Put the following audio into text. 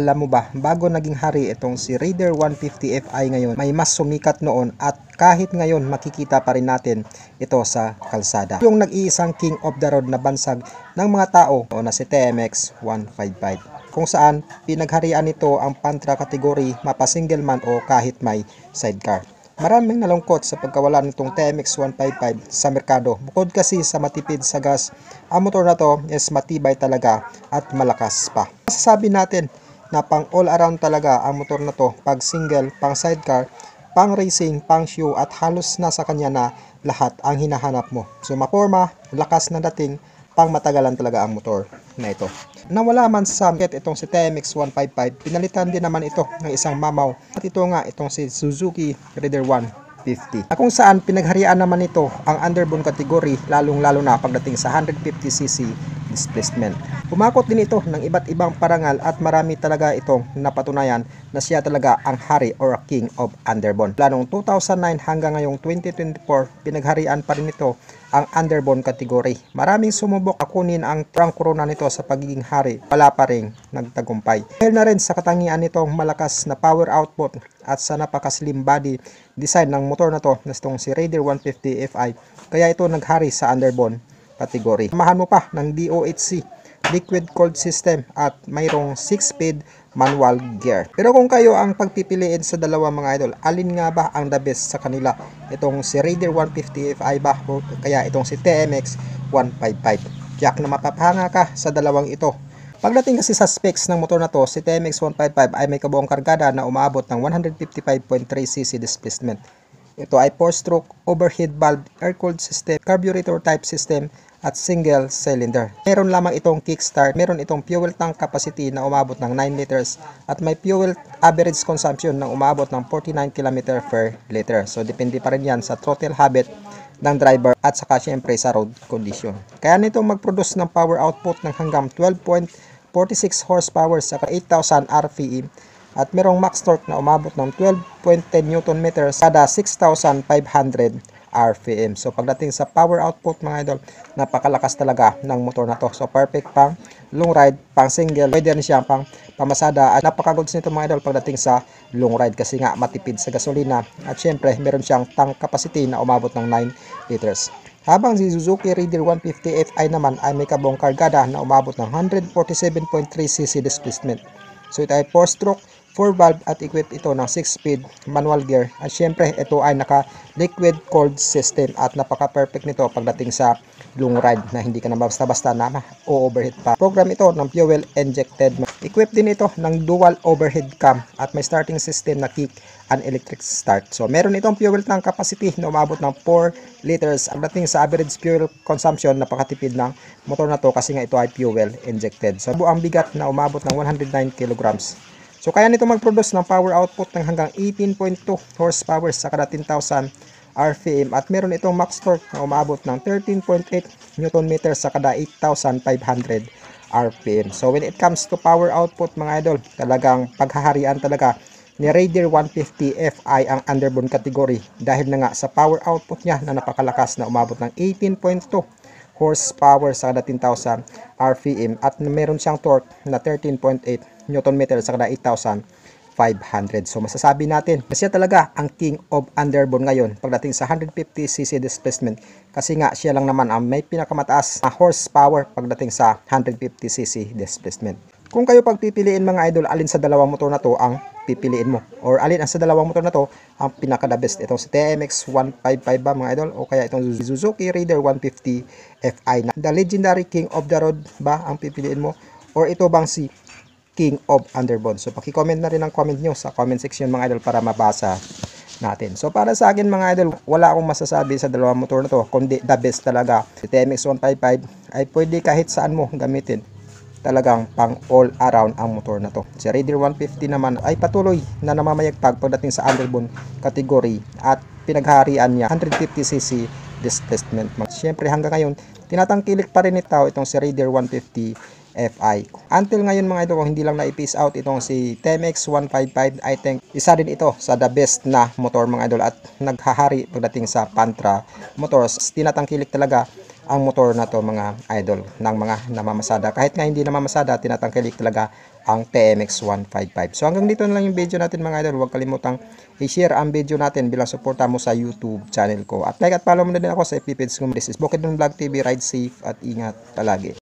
alam mo ba, bago naging hari itong si Raider 150 Fi ngayon, may mas sumikat noon at kahit ngayon makikita pa rin natin ito sa kalsada. Yung nag-iisang king of the road na bansag ng mga tao o na si TMX 155. Kung saan pinagharian nito ang Pantra category, mapa single man o kahit may sidecar. Maraming nalungkot sa pagkawala nitong TMX 155 sa merkado. Bukod kasi sa matipid sa gas, ang motor na to is matibay talaga at malakas pa. Masasabi natin na pang all around talaga ang motor na to, pag single, pang sidecar, pang racing, pang show at halos nasa kanya na lahat ang hinahanap mo. So maporma, lakas na dating, pang matagalan talaga ang motor na ito. Nawala man sa market itong si TMX 155, pinalitan din naman ito ng isang mamaw at ito nga itong si Suzuki Raider 150. Kung saan pinagharian naman ito ang underbone category, lalong-lalo na pagdating sa 150cc displacement. Pumakot din ito ng iba't ibang parangal at marami talaga itong napatunayan na siya talaga ang hari or king of underbone. Planong 2009 hanggang ngayong 2024, pinagharian pa rin ito ang underbone category. Maraming sumubok akunin ang prang corona nito sa pagiging hari, wala pa rin nagtagumpay. Dahil na rin sa katangian nitong malakas na power output at sa napaka-slim body design ng motor na to na itong si Raider 150 Fi, kaya ito naghari sa underbone category. Samahan mo pa ng DOHC liquid cooled system at mayroong 6-speed manual gear. Pero kung kayo ang pagpipiliin sa dalawa mga idol, alin nga ba ang the best sa kanila? Itong si Raider 150 Fi ba o kaya itong si TMX 155? Tiyak na mapapahanga ka sa dalawang ito. Pagdating kasi sa specs ng motor na to, si TMX 155 ay may kabuong kargada na umaabot ng 155.3cc displacement. Ito ay 4-stroke overhead valve, air-cooled system, carburetor type system at single cylinder. Meron lamang itong kickstart, meron itong fuel tank capacity na umabot ng 9 liters at may fuel average consumption ng umabot ng 49 km per liter. So depende pa rin yan sa throttle habit ng driver at saka syempre sa road condition. Kaya nito mag-produce ng power output ng hanggang 12.46 horsepower sa 8,000 RPM at merong max torque na umabot ng 12.10 Nm kada 6,500 RPM. So pagdating sa power output mga idol, napakalakas talaga ng motor na to. So perfect pang long ride, pang single, pwede rin siya pang pamasada at napakagoods nito mga idol pagdating sa long ride kasi nga matipid sa gasolina at syempre meron siyang tank capacity na umabot ng 9 liters. Habang si Suzuki Raider 150 Fi naman ay may kabuong kargada na umabot ng 147.3cc displacement. So ito ay 4-stroke, 4-valve at equipped ito ng 6-speed manual gear. At syempre ito ay naka liquid cooled system at napaka-perfect nito pagdating sa long ride na hindi ka na basta-basta na o-overheat pa. Program ito ng fuel injected. Equipped din ito ng dual overhead cam at may starting system na kick and electric start. So meron itong fuel tank capacity na umabot ng 4 liters. Pagdating sa average fuel consumption, napakatipid ng motor na to kasi nga ito ay fuel injected. So buang bigat na umabot ng 109 kilograms. So kaya nito mag-produce ng power output ng hanggang 18.2 horsepower sa kada 10,000 RPM at meron itong max torque na umabot ng 13.8 Nm sa kada 8,500 RPM. So when it comes to power output mga idol, talagang paghaharian talaga ni Raider 150 Fi ang underbone category dahil na nga sa power output niya na napakalakas na umabot ng 18.2 horsepower sa kada 10,000 RPM at meron siyang torque na 13.8 Nm sa kada 8,500. So masasabi natin na siya talaga ang king of underbone ngayon pagdating sa 150cc displacement kasi nga siya lang naman ang may pinakamataas na horsepower pagdating sa 150cc displacement. Kung kayo pagpipiliin mga idol, alin sa dalawang motor na to ang pipiliin mo or alin ang sa dalawang motor na to ang pinaka-the best? Itong si TMX 155 ba mga idol o kaya itong Suzuki Raider 150 Fi na the legendary king of the road ba ang pipiliin mo or ito bang si king of underbone? So paki-comment na rin ang comment nyo sa comment section mga idol para mabasa natin. So para sa akin mga idol, wala akong masasabi sa dalawang motor na to kundi the best talaga. Si TMX 155 ay pwede kahit saan mo gamitin. Talagang pang all around ang motor na to. Si Raider 150 naman ay patuloy na namamayagpag pagdating sa underbone category at pinagharian niya 150cc displacement. Siyempre hanggang ngayon tinatangkilik pa rin itong si Raider 150 Fi. Until ngayon mga idol, hindi lang na-peace out itong si TMX 155, I think isa din ito sa the best na motor mga idol at naghahari pagdating sa Pantra Motors. Tinatangkilik talaga ang motor na to mga idol ng mga namamasada. Kahit nga hindi namamasada, tinatangkilik talaga ang TMX 155. So hanggang dito na lang yung video natin mga idol. Huwag kalimutang i-share ang video natin bilang suporta mo sa YouTube channel ko. At like at follow mo na din ako sa FB page ko. This is Bukidnon Vlog TV. Ride safe at ingat palagi.